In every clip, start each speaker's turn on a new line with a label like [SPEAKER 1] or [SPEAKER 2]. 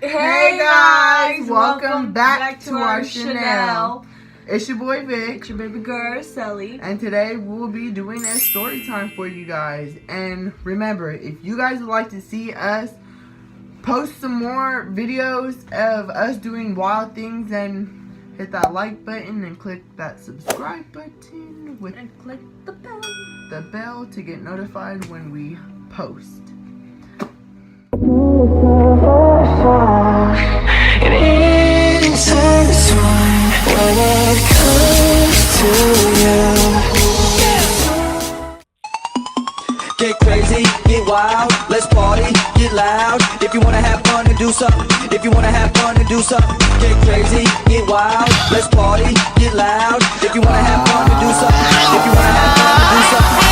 [SPEAKER 1] Hey guys, welcome back to our channel. It's your boy Vic.
[SPEAKER 2] It's your baby girl Sally.
[SPEAKER 1] And today we'll be doing a story time for you guys. And remember, if you guys would like to see us post some more videos of us doing wild things, then hit that like button and click that subscribe button
[SPEAKER 2] And click the
[SPEAKER 1] bell to get notified when we post.
[SPEAKER 3] And intertwine when it comes to you. Get crazy, get wild, let's party, get loud. If you wanna have fun and do something, if you wanna have fun and do something. Get crazy, get wild, let's party, get loud. If you wanna have fun and do something, if you wanna have fun and do something.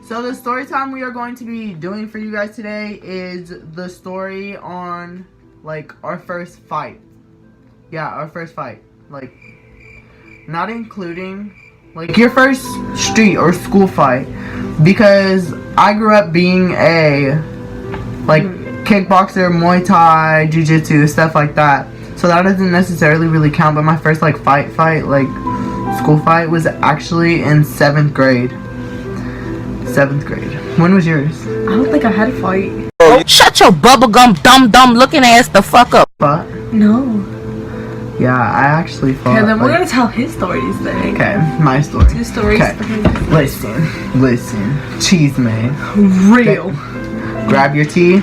[SPEAKER 1] So the story time we are going to be doing for you guys today is the story on, like, our first fight. Yeah, our first fight. Like, not including, like, your first street or school fight. Because I grew up being a, like, kickboxer, Muay Thai, Jiu-Jitsu, stuff like that. So that doesn't necessarily really count, but my first, like, fight, like, school fight was actually in 7th grade. 7th grade. When was yours?
[SPEAKER 2] I don't think I had a fight.
[SPEAKER 4] Shut your bubblegum dumb looking ass the fuck up.
[SPEAKER 1] Fought?
[SPEAKER 2] No.
[SPEAKER 1] Yeah, I actually fought.
[SPEAKER 2] Okay, then we're gonna tell his stories then.
[SPEAKER 1] Okay, my story.
[SPEAKER 2] His stories.
[SPEAKER 1] Okay, listen. Cheese man.
[SPEAKER 2] Real.
[SPEAKER 1] Grab your tea.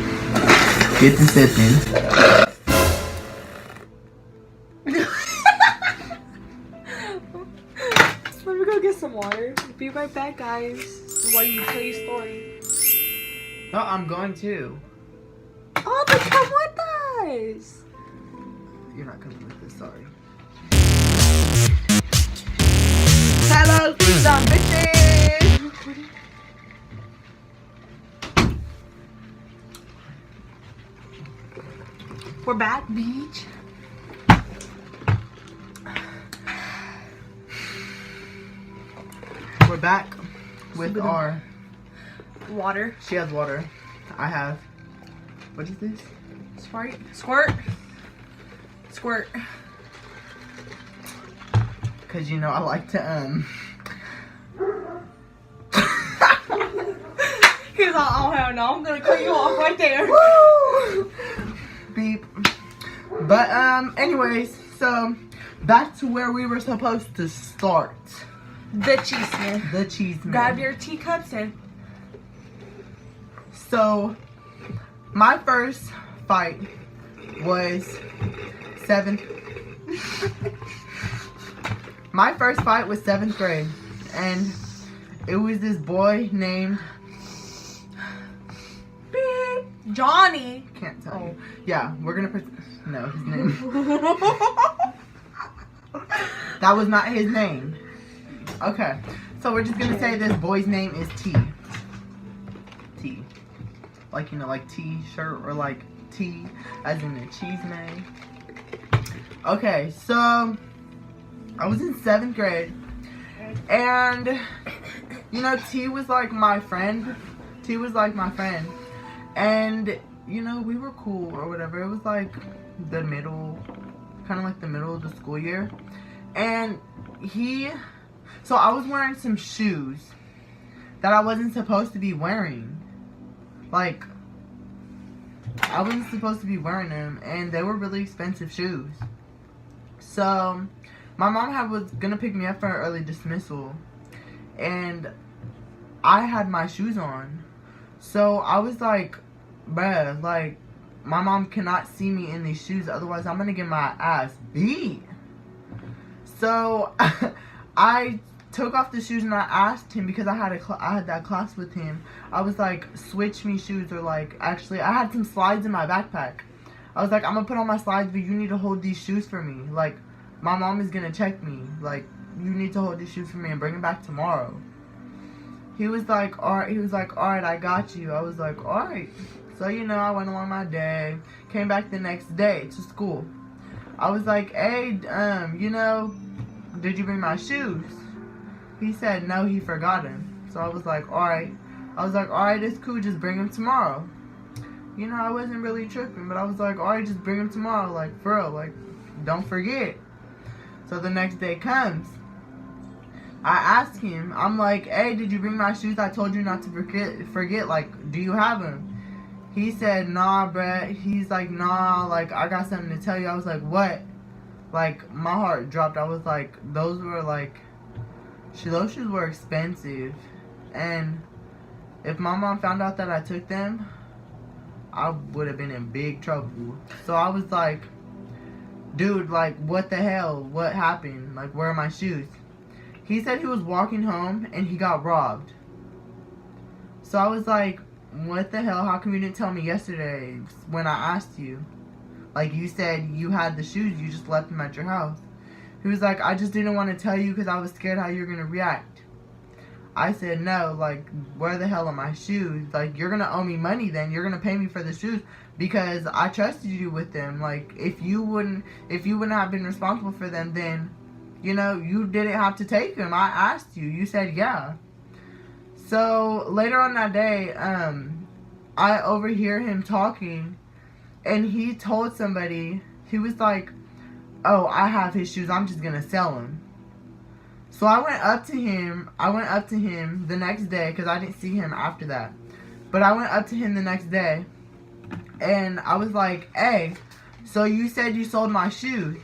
[SPEAKER 1] Get to sipping.
[SPEAKER 2] Let me go get some water. Be right back, guys. While you tell your story.
[SPEAKER 1] No, I'm going to.
[SPEAKER 2] Oh, then come with us.
[SPEAKER 1] You're not coming with this, sorry. Hello, some bitches!
[SPEAKER 2] We're back, beach.
[SPEAKER 1] We're back with our
[SPEAKER 2] Water.
[SPEAKER 1] She has water. I have. What is this?
[SPEAKER 2] Squirt. Squirt. Squirt.
[SPEAKER 1] Cause you know I like to
[SPEAKER 2] He's like, oh hell no, I'm gonna cut you off right there.
[SPEAKER 1] Woo! Beep. But anyways, so back to where we were supposed to start.
[SPEAKER 2] The cheese man.
[SPEAKER 1] The cheese man.
[SPEAKER 2] Grab your teacups and.
[SPEAKER 1] So my first fight was 7th. My first fight was 7th grade, and it was this boy named
[SPEAKER 2] Beep. Johnny.
[SPEAKER 1] Can't tell you. Yeah, we're gonna no, his name. That was not his name. Okay, so we're just gonna say this boy's name is T. T. Like, you know, like T-shirt or like T as in the cheese man. Okay, so I was in 7th grade, and you know, T was like my friend. T was like my friend, and you know, we were cool or whatever. It was like the middle, kind of like the middle of the school year, and so I was wearing some shoes that I wasn't supposed to be wearing. Like, I wasn't supposed to be wearing them, and they were really expensive shoes. So my mom was gonna pick me up for an early dismissal, and I had my shoes on. So I was like, bruh, like, my mom cannot see me in these shoes, otherwise I'm gonna get my ass beat. So I took off the shoes and I asked him, because I had that class with him. I was like, switch me shoes, or like, actually I had some slides in my backpack. I was like, I'm gonna put on my slides, but you need to hold these shoes for me. Like, my mom is gonna check me. Like, you need to hold these shoes for me and bring them back tomorrow. He was like, alright. He was like, alright, I got you. I was like, alright. So, you know, I went along my day. Came back the next day to school. I was like, hey, you know, did you bring my shoes? He said no, he forgot him. So I was like, alright. I was like, alright, it's cool, just bring him tomorrow. You know, I wasn't really tripping, but I was like, alright, just bring him tomorrow, like, for real, like, don't forget. So the next day comes. I ask him, I'm like, hey, did you bring my shoes? I told you not to forget, like, do you have them? He said, nah, Brett. He's like, nah, like, I got something to tell you. I was like, what? Like, my heart dropped. I was like, those were, like, those shoes were expensive. And if my mom found out that I took them, I would have been in big trouble. So I was like, dude, like, what the hell? What happened? Like, where are my shoes? He said he was walking home and he got robbed. So I was like, what the hell? How come you didn't tell me yesterday when I asked you? Like, you said you had the shoes, you just left them at your house. He was like, I just didn't want to tell you because I was scared how you're going to react. I said, no, like, where the hell are my shoes? Like, you're going to owe me money then. You're going to pay me for the shoes because I trusted you with them. Like, if you wouldn't have been responsible for them, then, you know, you didn't have to take them. I asked you. You said, yeah. So, later on that day, I overhear him talking, and he told somebody, he was like, oh, I have his shoes, I'm just gonna sell them. So I went up to him the next day, because I didn't see him after that. But I went up to him the next day, and I was like, hey, so you said you sold my shoes.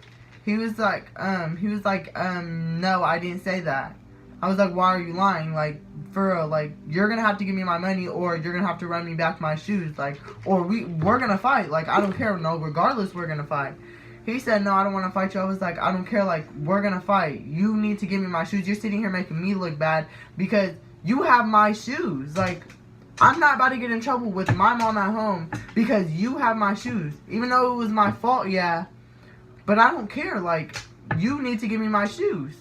[SPEAKER 1] He was like, no, I didn't say that. I was like, why are you lying? Like, for real, like, you're gonna have to give me my money or you're gonna have to run me back my shoes, like, or we're gonna fight. Like, I don't care, no, regardless, we're gonna fight. He said, no, I don't want to fight you. I was like, I don't care, like, we're gonna fight. You need to give me my shoes. You're sitting here making me look bad because you have my shoes. Like, I'm not about to get in trouble with my mom at home because you have my shoes. Even though it was my fault, yeah, but I don't care. Like, you need to give me my shoes.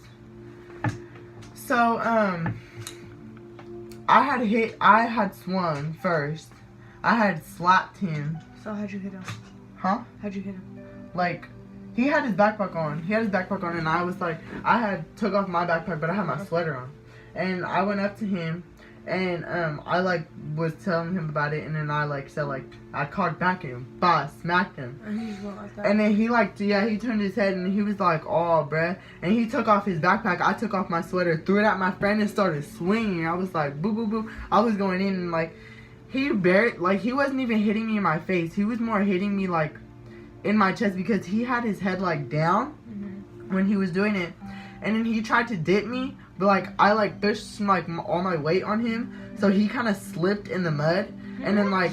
[SPEAKER 1] So, I had swung first. I had slapped him.
[SPEAKER 2] So how'd you hit him?
[SPEAKER 1] Huh?
[SPEAKER 2] How'd you hit him?
[SPEAKER 1] Like, he had his backpack on. And I was like, I had took off my backpack, but I had my sweater on. And I went up to him, and I like was telling him about it, and then I like said like I caught back at him, smacked him.
[SPEAKER 2] And he just went like that.
[SPEAKER 1] And then he he turned his head and he was like, oh, bruh. And he took off his backpack. I took off my sweater, threw it at my friend, and started swinging. I was like, boo, boo, boo. I was going in, and like, he wasn't even hitting me in my face. He was more hitting me like in my chest because he had his head like down when he was doing it. And then he tried to dip me, but like, I like, there's like all my weight on him. So he kind of slipped in the mud. And then like,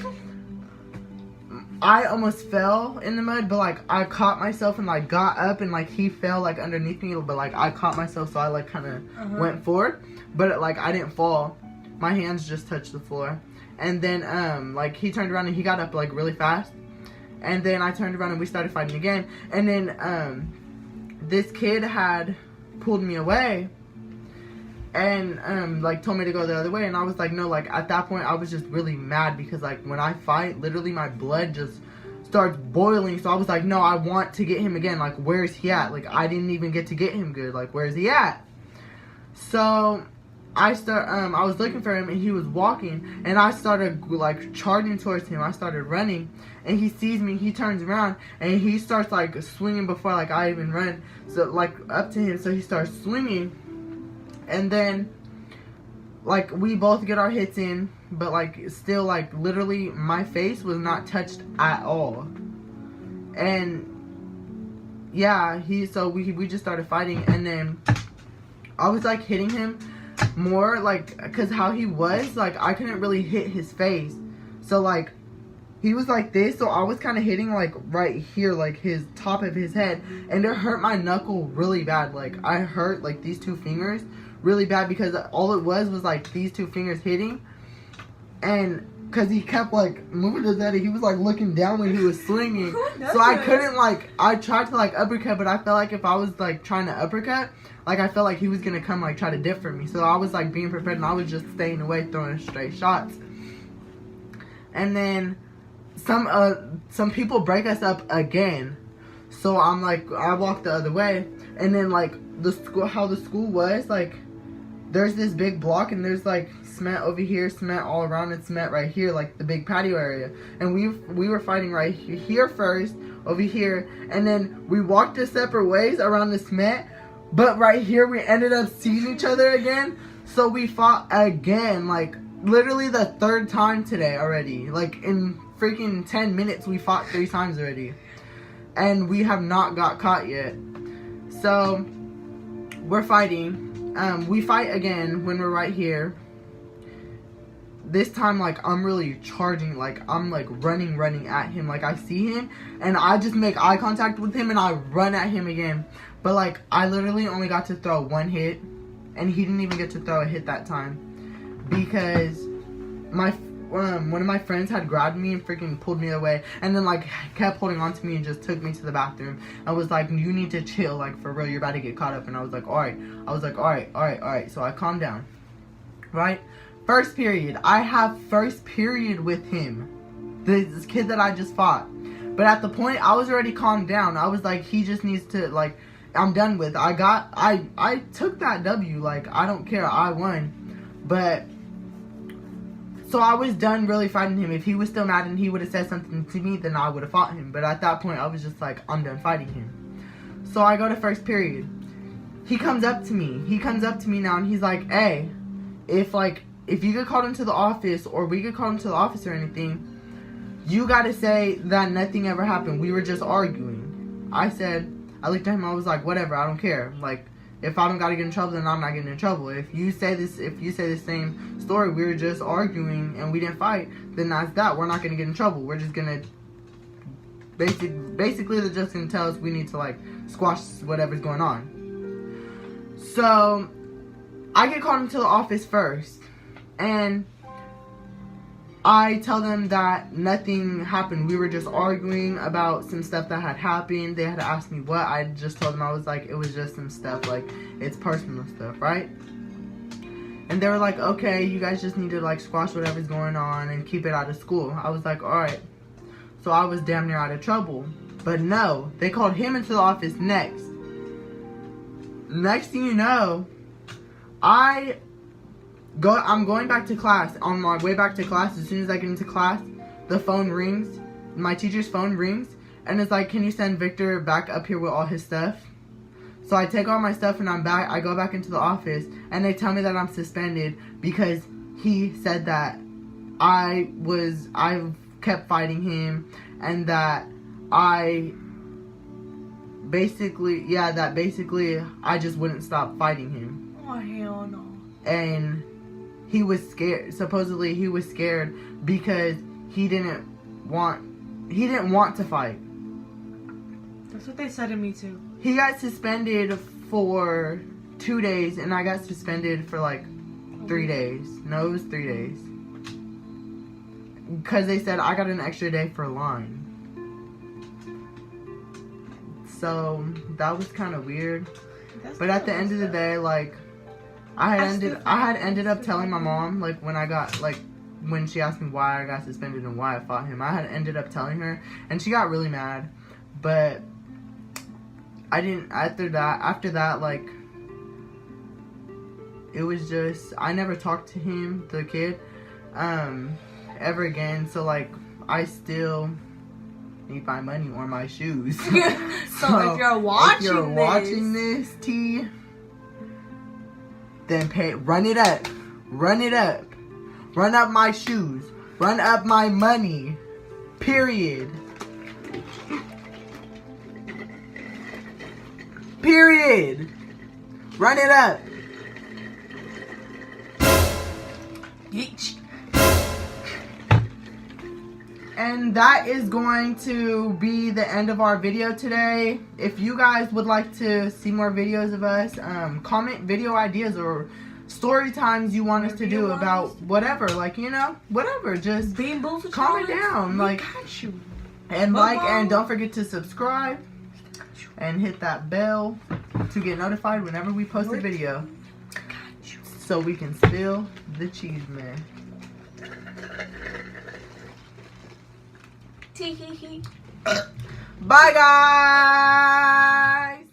[SPEAKER 1] I almost fell in the mud, but like I caught myself and like got up and like he fell like underneath me, but like I caught myself, so I like kind of went forward, but like I didn't fall. My hands just touched the floor. And then like he turned around and he got up like really fast. And then I turned around and we started fighting again. And then this kid had pulled me away and like told me to go the other way, and I was like, no. Like at that point I was just really mad because like when I fight, literally my blood just starts boiling. So I was like, no, I want to get him again. Like, where's he at? Like, I didn't even get to get him good. Like, where's he at? So I was looking for him and he was walking, and I started like charging towards him. I started running, and he sees me. He turns around and he starts like swinging before like I even run. So like up to him, so he starts swinging. And then, like, we both get our hits in, but, like, still, like, literally, my face was not touched at all. And, yeah, so we just started fighting, and then I was, like, hitting him more, like, because how he was, like, I couldn't really hit his face. So, like, he was like this, so I was kind of hitting, like, right here, like, his top of his head, and it hurt my knuckle really bad. Like, I hurt, like, these two fingers really bad because all it was like these two fingers hitting, and because he kept like moving his head, he was like looking down when he was swinging. So I couldn't like, I tried to like uppercut, but I felt like if I was like trying to uppercut, like I felt like he was gonna come like try to dip for me. So I was like being prepared, and I was just staying away, throwing straight shots. And then some people break us up again, so I'm like, I walked the other way, and then like the school was like, there's this big block and there's like cement over here, cement all around, and cement right here, like the big patio area. And we were fighting right here first, over here, and then we walked the separate ways around the cement. But right here we ended up seeing each other again. So we fought again, like literally the 3rd time today already. Like in freaking 10 minutes we fought 3 times already. And we have not got caught yet. So we're fighting. We fight again when we're right here. This time, like, I'm really charging. Like, I'm, like, running at him. Like, I see him, and I just make eye contact with him, and I run at him again. But, like, I literally only got to throw 1 hit, and he didn't even get to throw a hit that time. Because one of my friends had grabbed me and freaking pulled me away, and then, like, kept holding on to me and just took me to the bathroom. I was like, you need to chill, like, for real, you're about to get caught up. And I was like, alright. So I calmed down. Right? First period. I have first period with him. This kid that I just fought. But at the point, I was already calmed down. I was like, he just needs to, like, I'm done with. I took that W. Like, I don't care. I won. But so I was done really fighting him. If he was still mad and he would have said something to me, then I would have fought him. But at that point, I was just like, I'm done fighting him. So I go to first period. He comes up to me. Now and he's like, hey, if you get called into the office or we get called into the office or anything, you gotta say that nothing ever happened. We were just arguing. I looked at him, I was like, whatever, I don't care. Like, if I don't gotta get in trouble, then I'm not getting in trouble. If you say the same story, we were just arguing and we didn't fight, then that's that. We're not gonna get in trouble. We're just gonna basically they're just gonna tell us we need to like squash whatever's going on. So I get called into the office first, and I tell them that nothing happened. We were just arguing about some stuff that had happened. They had asked me what. I just told them, I was like, it was just some stuff. Like, it's personal stuff, right? And they were like, okay, you guys just need to, like, squash whatever's going on and keep it out of school. I was like, alright. So I was damn near out of trouble. But no, they called him into the office next. Next thing you know, I'm going back to class. On my way back to class, as soon as I get into class, the phone rings. My teacher's phone rings, and it's like, can you send Victor back up here with all his stuff? So I take all my stuff and I'm back. I go back into the office, and they tell me that I'm suspended because he said that I kept fighting him, and that basically I just wouldn't stop fighting him.
[SPEAKER 2] Oh, hell no.
[SPEAKER 1] And he was scared. Supposedly he was scared because he didn't want to fight.
[SPEAKER 2] That's what they said to me too.
[SPEAKER 1] He got suspended for 2 days, and I got suspended for like 3 days. No, it was 3 days. Because they said I got an extra day for lying. So that was kind of weird. But at the end of the day, like, I had ended up telling my mom, like, when she asked me why I got suspended and why I fought him, I had ended up telling her, and she got really mad. But I didn't, after that, like, it was just, I never talked to him, the kid, ever again. So, like, I still need my money or my shoes.
[SPEAKER 2] So if you're watching
[SPEAKER 1] this, T, then run it up. Run up my shoes. Run up my money. Period. Run it up. And that is going to be the end of our video today. If you guys would like to see more videos of us, comment video ideas or story times you want us to do about whatever, like, you know, whatever. Just comment down, like, and like, and don't forget to subscribe and hit that bell to get notified whenever we post a video, so we can spill the cheese, man. Bye, guys.